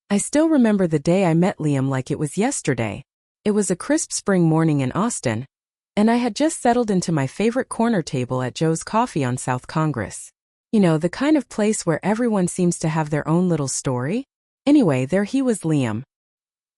I still remember the day I met Liam like it was yesterday. It was a crisp spring morning in Austin, and I had just settled into my favorite corner table at Joe's Coffee on South Congress. You know, the kind of place where everyone seems to have their own little story? Anyway, there he was, Liam.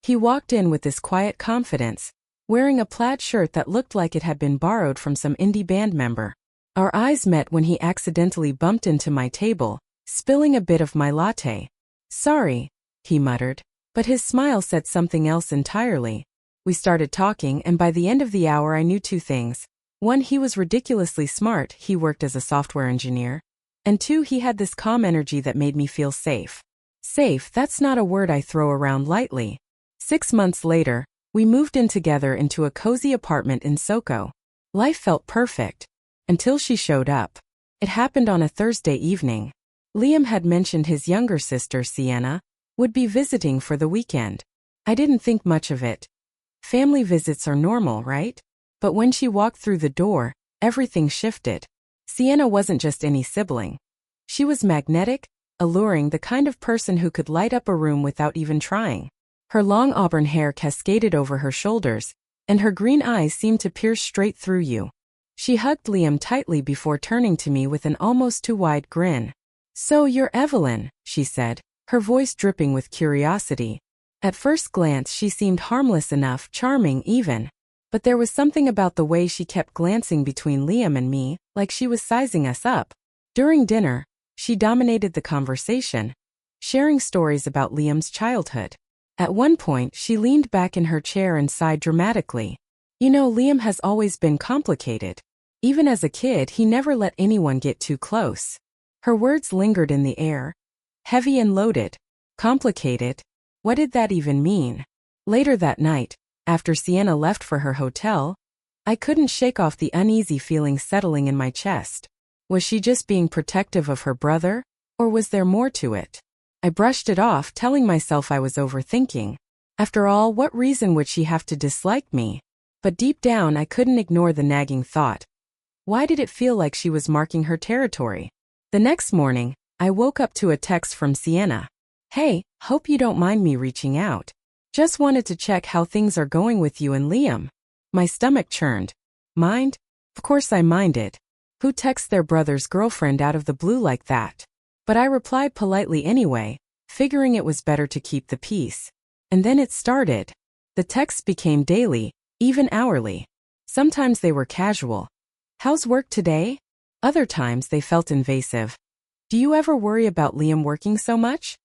He walked in with this quiet confidence, wearing a plaid shirt that looked like it had been borrowed from some indie band member. Our eyes met when he accidentally bumped into my table, spilling a bit of my latte. "Sorry," he muttered, but his smile said something else entirely. We started talking, and by the end of the hour I knew two things. One, he was ridiculously smart, he worked as a software engineer. And two, he had this calm energy that made me feel safe. Safe, that's not a word I throw around lightly. 6 months later, we moved in together into a cozy apartment in SoCo. Life felt perfect. Until she showed up. It happened on a Thursday evening. Liam had mentioned his younger sister, Sienna, would be visiting for the weekend. I didn't think much of it. Family visits are normal, right? But when she walked through the door, everything shifted. Sienna wasn't just any sibling. She was magnetic, alluring, the kind of person who could light up a room without even trying. Her long auburn hair cascaded over her shoulders, and her green eyes seemed to pierce straight through you. She hugged Liam tightly before turning to me with an almost too wide grin. "So you're Evelyn," she said, her voice dripping with curiosity. At first glance she seemed harmless enough, charming even. But there was something about the way she kept glancing between Liam and me, like she was sizing us up. During dinner, she dominated the conversation, sharing stories about Liam's childhood. At one point, she leaned back in her chair and sighed dramatically. "You know, Liam has always been complicated. Even as a kid, he never let anyone get too close." Her words lingered in the air, heavy and loaded. Complicated? What did that even mean? Later that night, after Sienna left for her hotel, I couldn't shake off the uneasy feeling settling in my chest. Was she just being protective of her brother, or was there more to it? I brushed it off, telling myself I was overthinking. After all, what reason would she have to dislike me? But deep down I couldn't ignore the nagging thought. Why did it feel like she was marking her territory? The next morning, I woke up to a text from Sienna. "Hey, hope you don't mind me reaching out. Just wanted to check how things are going with you and Liam." My stomach churned. Mind? Of course I minded. Who texts their brother's girlfriend out of the blue like that? But I replied politely anyway, figuring it was better to keep the peace. And then it started. The texts became daily, even hourly. Sometimes they were casual. "How's work today?" Other times they felt invasive. "Do you ever worry about Liam working so much?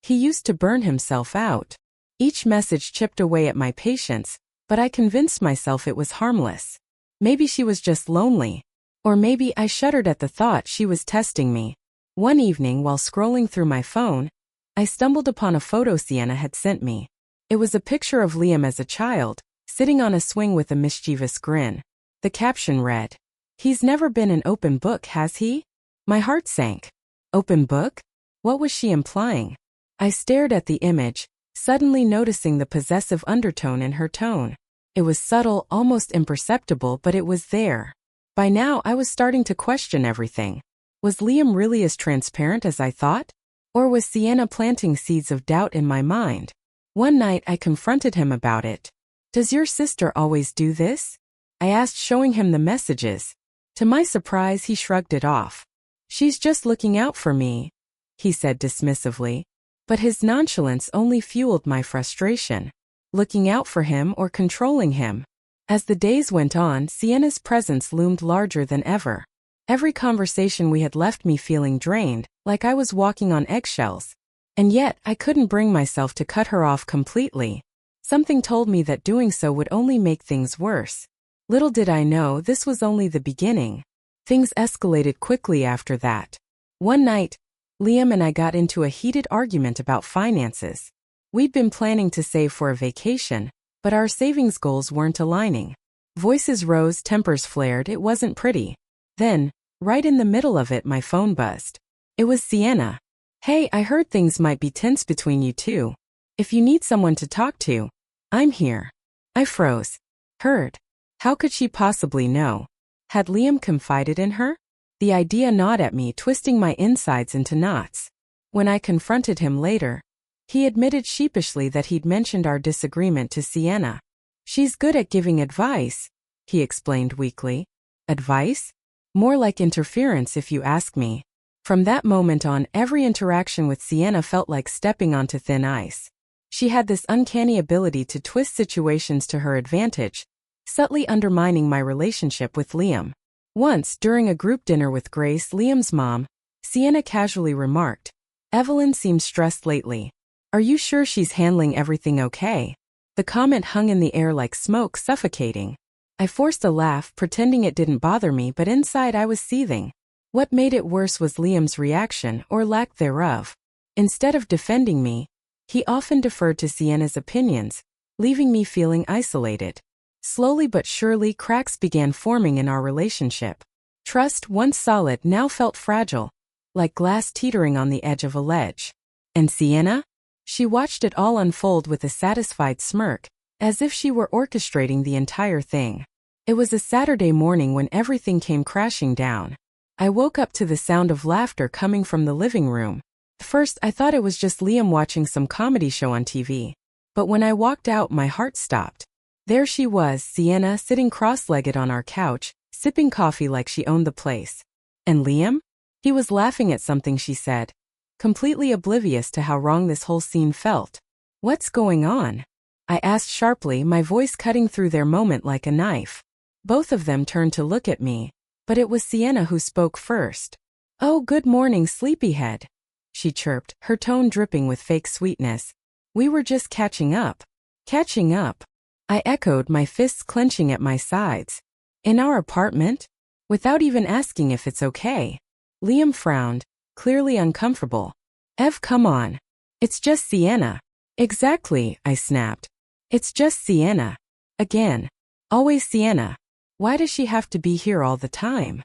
He used to burn himself out." Each message chipped away at my patience, but I convinced myself it was harmless. Maybe she was just lonely. Or maybe I shuddered at the thought she was testing me. One evening, while scrolling through my phone, I stumbled upon a photo Sienna had sent me. It was a picture of Liam as a child, sitting on a swing with a mischievous grin. The caption read, "He's never been an open book, has he?" My heart sank. Open book? What was she implying? I stared at the image, suddenly noticing the possessive undertone in her tone. It was subtle, almost imperceptible, but it was there. By now I was starting to question everything. Was Liam really as transparent as I thought? Or was Sienna planting seeds of doubt in my mind? One night I confronted him about it. "Does your sister always do this?" I asked, showing him the messages. To my surprise, he shrugged it off. "She's just looking out for me," he said dismissively. But his nonchalance only fueled my frustration. Looking out for him or controlling him? As the days went on, Sienna's presence loomed larger than ever. Every conversation we had left me feeling drained, like I was walking on eggshells. And yet, I couldn't bring myself to cut her off completely. Something told me that doing so would only make things worse. Little did I know this was only the beginning. Things escalated quickly after that. One night, Liam and I got into a heated argument about finances. We'd been planning to save for a vacation, but our savings goals weren't aligning. Voices rose, tempers flared, it wasn't pretty. Then, right in the middle of it, my phone buzzed. It was Sienna. "Hey, I heard things might be tense between you two. If you need someone to talk to, I'm here." I froze. Heard? How could she possibly know? Had Liam confided in her? The idea gnawed at me, twisting my insides into knots. When I confronted him later, He admitted sheepishly that he'd mentioned our disagreement to Sienna. She's good at giving advice, he explained weakly. Advice? More like interference if you ask me. From that moment on, every interaction with Sienna felt like stepping onto thin ice. She had this uncanny ability to twist situations to her advantage, subtly undermining my relationship with Liam. Once, during a group dinner with Grace, Liam's mom, Sienna casually remarked, "Evelyn seems stressed lately. Are you sure she's handling everything okay?" The comment hung in the air like smoke, suffocating. I forced a laugh, pretending it didn't bother me, but inside I was seething. What made it worse was Liam's reaction, or lack thereof. Instead of defending me, he often deferred to Sienna's opinions, leaving me feeling isolated. Slowly but surely, cracks began forming in our relationship. Trust, once solid, now felt fragile, like glass teetering on the edge of a ledge. And Sienna? She watched it all unfold with a satisfied smirk, as if she were orchestrating the entire thing. It was a Saturday morning when everything came crashing down. I woke up to the sound of laughter coming from the living room. First, I thought it was just Liam watching some comedy show on TV. But when I walked out, my heart stopped. There she was, Sienna, sitting cross-legged on our couch, sipping coffee like she owned the place. And Liam? He was laughing at something she said, completely oblivious to how wrong this whole scene felt. "What's going on?" I asked sharply, my voice cutting through their moment like a knife. Both of them turned to look at me, but it was Sienna who spoke first. "Oh, good morning, sleepyhead," she chirped, her tone dripping with fake sweetness. "We were just catching up." "Catching up?" I echoed, my fists clenching at my sides. "In our apartment?" Without even asking if it's okay. Liam frowned, clearly uncomfortable. "Ev, come on. It's just Sienna." "Exactly," I snapped. "It's just Sienna. Again. Always Sienna. Why does she have to be here all the time?"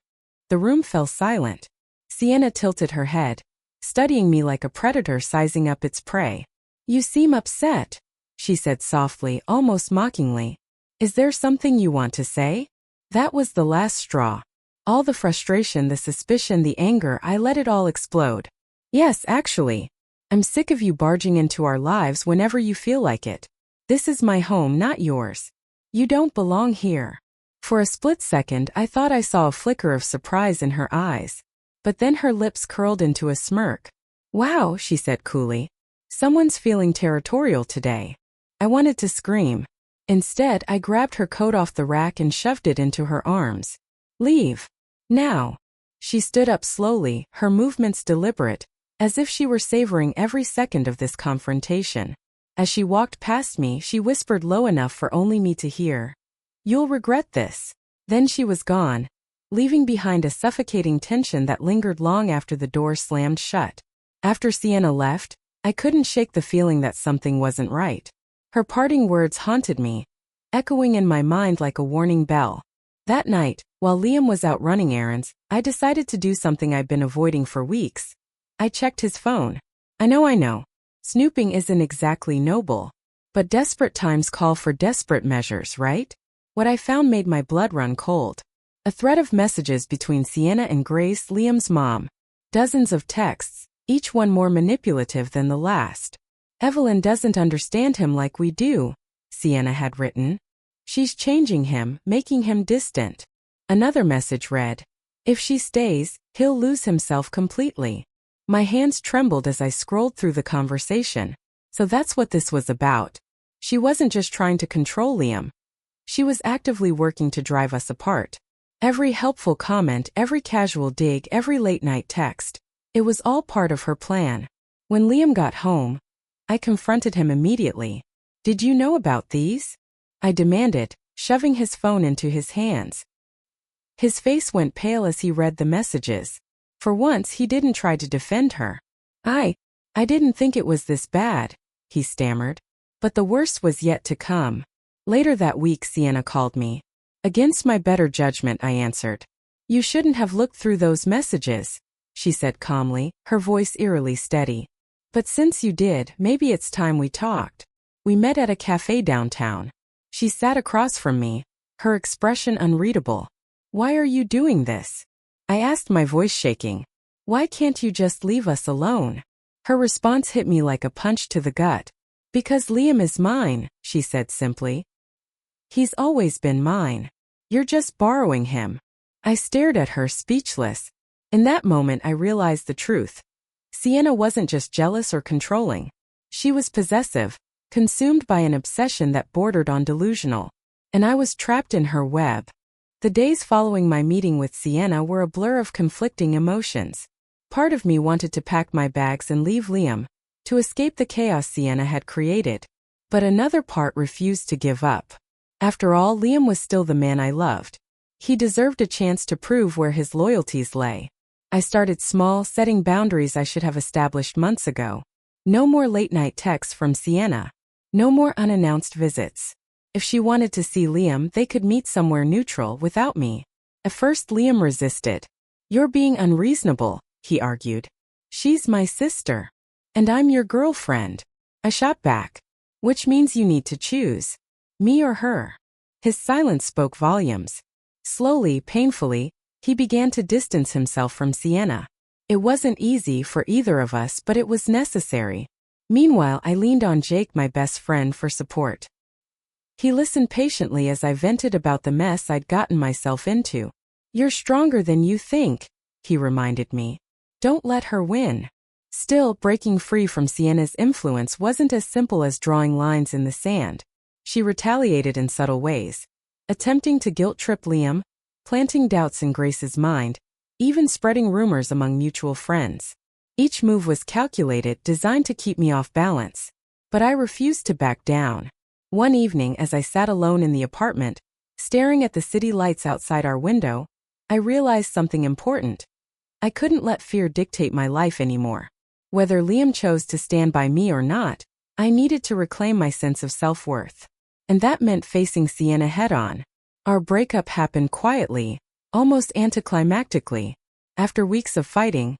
The room fell silent. Sienna tilted her head, studying me like a predator sizing up its prey. "You seem upset," she said softly, almost mockingly. "Is there something you want to say?" That was the last straw. All the frustration, the suspicion, the anger, I let it all explode. "Yes, actually. I'm sick of you barging into our lives whenever you feel like it. This is my home, not yours. You don't belong here." For a split second, I thought I saw a flicker of surprise in her eyes. But then her lips curled into a smirk. "Wow," she said coolly. "Someone's feeling territorial today." I wanted to scream. Instead, I grabbed her coat off the rack and shoved it into her arms. "Leave. Now." She stood up slowly, her movements deliberate, as if she were savoring every second of this confrontation. As she walked past me, she whispered low enough for only me to hear, "You'll regret this." Then she was gone, leaving behind a suffocating tension that lingered long after the door slammed shut. After Sienna left, I couldn't shake the feeling that something wasn't right. Her parting words haunted me, echoing in my mind like a warning bell. That night, while Liam was out running errands, I decided to do something I'd been avoiding for weeks. I checked his phone. I know. Snooping isn't exactly noble. But desperate times call for desperate measures, right? What I found made my blood run cold. A thread of messages between Sienna and Grace, Liam's mom. Dozens of texts, each one more manipulative than the last. "Evelyn doesn't understand him like we do," Sienna had written. "She's changing him, making him distant." Another message read, "If she stays, he'll lose himself completely." My hands trembled as I scrolled through the conversation. So that's what this was about. She wasn't just trying to control Liam. She was actively working to drive us apart. Every helpful comment, every casual dig, every late-night text. It was all part of her plan. When Liam got home, I confronted him immediately. "Did you know about these?" I demanded, shoving his phone into his hands. His face went pale as he read the messages. For once, he didn't try to defend her. I didn't think it was this bad," he stammered. But the worst was yet to come. Later that week, Sienna called me. "Against my better judgment," I answered. "You shouldn't have looked through those messages," she said calmly, her voice eerily steady. "But since you did, maybe it's time we talked." We met at a cafe downtown. She sat across from me, her expression unreadable. "Why are you doing this?" I asked, my voice shaking. "Why can't you just leave us alone?" Her response hit me like a punch to the gut. Because Liam is mine, she said simply. He's always been mine. You're just borrowing him. I stared at her, speechless. In that moment I realized the truth. Sienna wasn't just jealous or controlling. She was possessive, consumed by an obsession that bordered on delusional. And I was trapped in her web. The days following my meeting with Sienna were a blur of conflicting emotions. Part of me wanted to pack my bags and leave Liam, to escape the chaos Sienna had created. But another part refused to give up. After all, Liam was still the man I loved. He deserved a chance to prove where his loyalties lay. I started small, setting boundaries I should have established months ago. No more late-night texts from Sienna. No more unannounced visits. If she wanted to see Liam, they could meet somewhere neutral without me. At first, Liam resisted. "You're being unreasonable," he argued. "She's my sister. And I'm your girlfriend." I shot back. "Which means you need to choose. Me or her." His silence spoke volumes. Slowly, painfully, he began to distance himself from Sienna. It wasn't easy for either of us, but it was necessary. Meanwhile, I leaned on Jake, my best friend, for support. He listened patiently as I vented about the mess I'd gotten myself into. "You're stronger than you think," he reminded me. "Don't let her win." Still, breaking free from Sienna's influence wasn't as simple as drawing lines in the sand. She retaliated in subtle ways, attempting to guilt-trip Liam, planting doubts in Grace's mind, even spreading rumors among mutual friends. Each move was calculated, designed to keep me off balance. But I refused to back down. One evening, as I sat alone in the apartment, staring at the city lights outside our window, I realized something important. I couldn't let fear dictate my life anymore. Whether Liam chose to stand by me or not, I needed to reclaim my sense of self-worth. And that meant facing Sienna head-on. Our breakup happened quietly, almost anticlimactically. After weeks of fighting,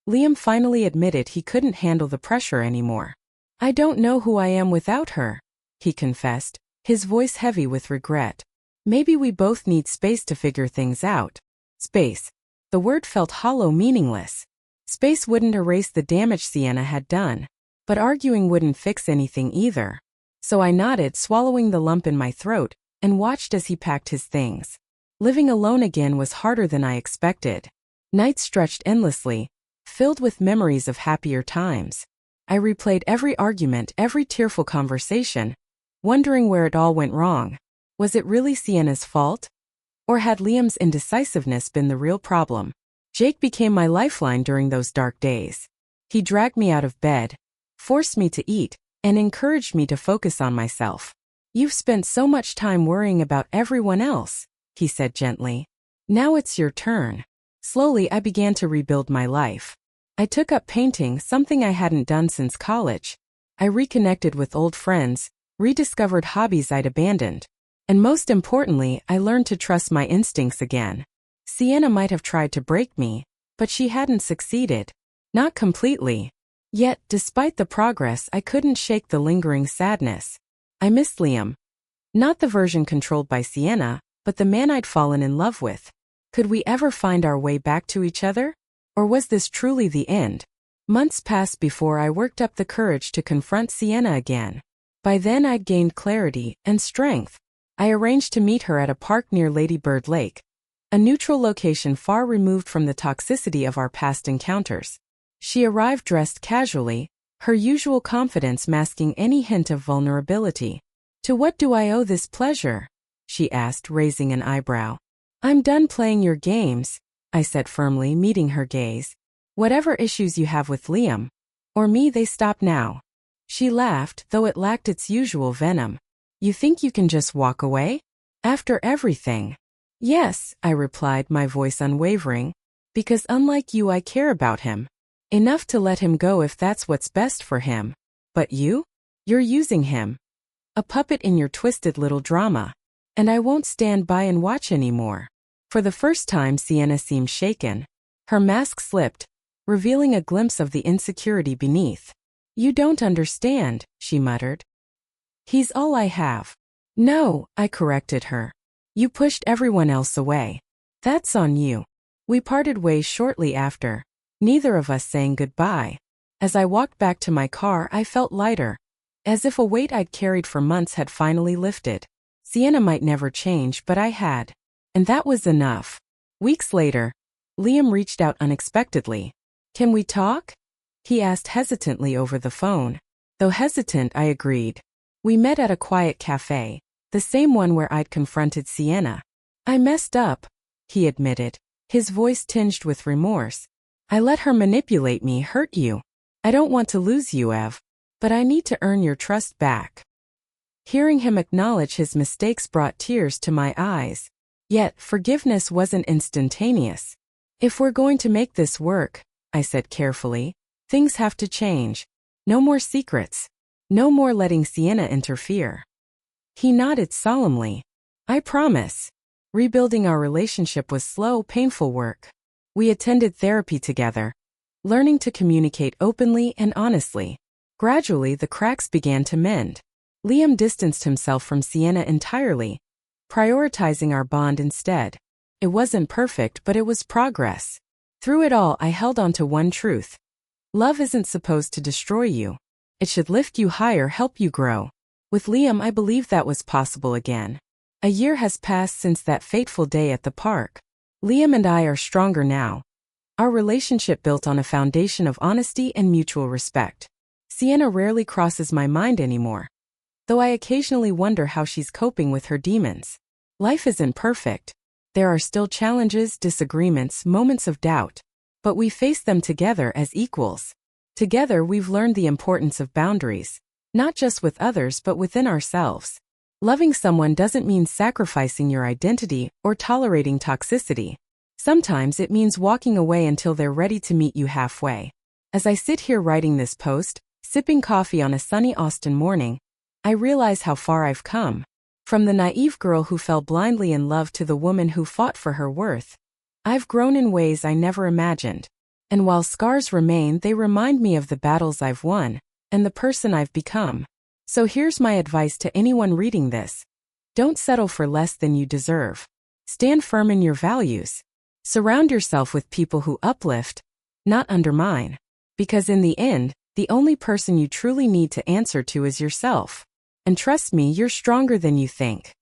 Liam finally admitted he couldn't handle the pressure anymore. "I don't know who I am without her," he confessed, his voice heavy with regret. "Maybe we both need space to figure things out." Space. The word felt hollow, meaningless. Space wouldn't erase the damage Sienna had done, but arguing wouldn't fix anything either. So I nodded, swallowing the lump in my throat, and watched as he packed his things. Living alone again was harder than I expected. Nights stretched endlessly, filled with memories of happier times. I replayed every argument, every tearful conversation, wondering where it all went wrong. Was it really Sienna's fault? Or had Liam's indecisiveness been the real problem? Jake became my lifeline during those dark days. He dragged me out of bed, forced me to eat, and encouraged me to focus on myself. "You've spent so much time worrying about everyone else," he said gently. "Now it's your turn." Slowly, I began to rebuild my life. I took up painting, something I hadn't done since college. I reconnected with old friends, rediscovered hobbies I'd abandoned. And most importantly, I learned to trust my instincts again. Sienna might have tried to break me, but she hadn't succeeded. Not completely. Yet, despite the progress, I couldn't shake the lingering sadness. I missed Liam. Not the version controlled by Sienna, but the man I'd fallen in love with. Could we ever find our way back to each other? Or was this truly the end? Months passed before I worked up the courage to confront Sienna again. By then I'd gained clarity and strength. I arranged to meet her at a park near Lady Bird Lake, a neutral location far removed from the toxicity of our past encounters. She arrived dressed casually, her usual confidence masking any hint of vulnerability. "To what do I owe this pleasure?" she asked, raising an eyebrow. "I'm done playing your games," I said firmly, meeting her gaze. "Whatever issues you have with Liam, or me, they stop now." She laughed, though it lacked its usual venom. "You think you can just walk away? After everything?" "Yes," I replied, my voice unwavering. "Because unlike you, I care about him. Enough to let him go if that's what's best for him. But you? You're using him. A puppet in your twisted little drama. And I won't stand by and watch anymore." For the first time, Sienna seemed shaken. Her mask slipped, revealing a glimpse of the insecurity beneath. "You don't understand," she muttered. "He's all I have." "No," I corrected her. "You pushed everyone else away. That's on you." We parted ways shortly after, neither of us saying goodbye. As I walked back to my car, I felt lighter, as if a weight I'd carried for months had finally lifted. Sienna might never change, but I had. And that was enough. Weeks later, Liam reached out unexpectedly. "Can we talk?" he asked hesitantly over the phone. Though hesitant, I agreed. We met at a quiet cafe, the same one where I'd confronted Sienna. "I messed up," he admitted, his voice tinged with remorse. "I let her manipulate me, hurt you. I don't want to lose you, Ev, but I need to earn your trust back." Hearing him acknowledge his mistakes brought tears to my eyes. Yet, forgiveness wasn't instantaneous. "If we're going to make this work," I said carefully, "things have to change. No more secrets. No more letting Sienna interfere." He nodded solemnly. "I promise." Rebuilding our relationship was slow, painful work. We attended therapy together, learning to communicate openly and honestly. Gradually, the cracks began to mend. Liam distanced himself from Sienna entirely, prioritizing our bond instead. It wasn't perfect, but it was progress. Through it all, I held on to one truth. Love isn't supposed to destroy you. It should lift you higher, help you grow. With Liam, I believed that was possible again. A year has passed since that fateful day at the park. Liam and I are stronger now. Our relationship built on a foundation of honesty and mutual respect. Sienna rarely crosses my mind anymore, though I occasionally wonder how she's coping with her demons. Life isn't perfect. There are still challenges, disagreements, moments of doubt, but we face them together as equals. Together, we've learned the importance of boundaries, not just with others but within ourselves. Loving someone doesn't mean sacrificing your identity or tolerating toxicity. Sometimes it means walking away until they're ready to meet you halfway. As I sit here writing this post, sipping coffee on a sunny Austin morning, I realize how far I've come. From the naive girl who fell blindly in love to the woman who fought for her worth. I've grown in ways I never imagined. And while scars remain, they remind me of the battles I've won and the person I've become. So here's my advice to anyone reading this. Don't settle for less than you deserve. Stand firm in your values. Surround yourself with people who uplift, not undermine. Because in the end, the only person you truly need to answer to is yourself. And trust me, you're stronger than you think.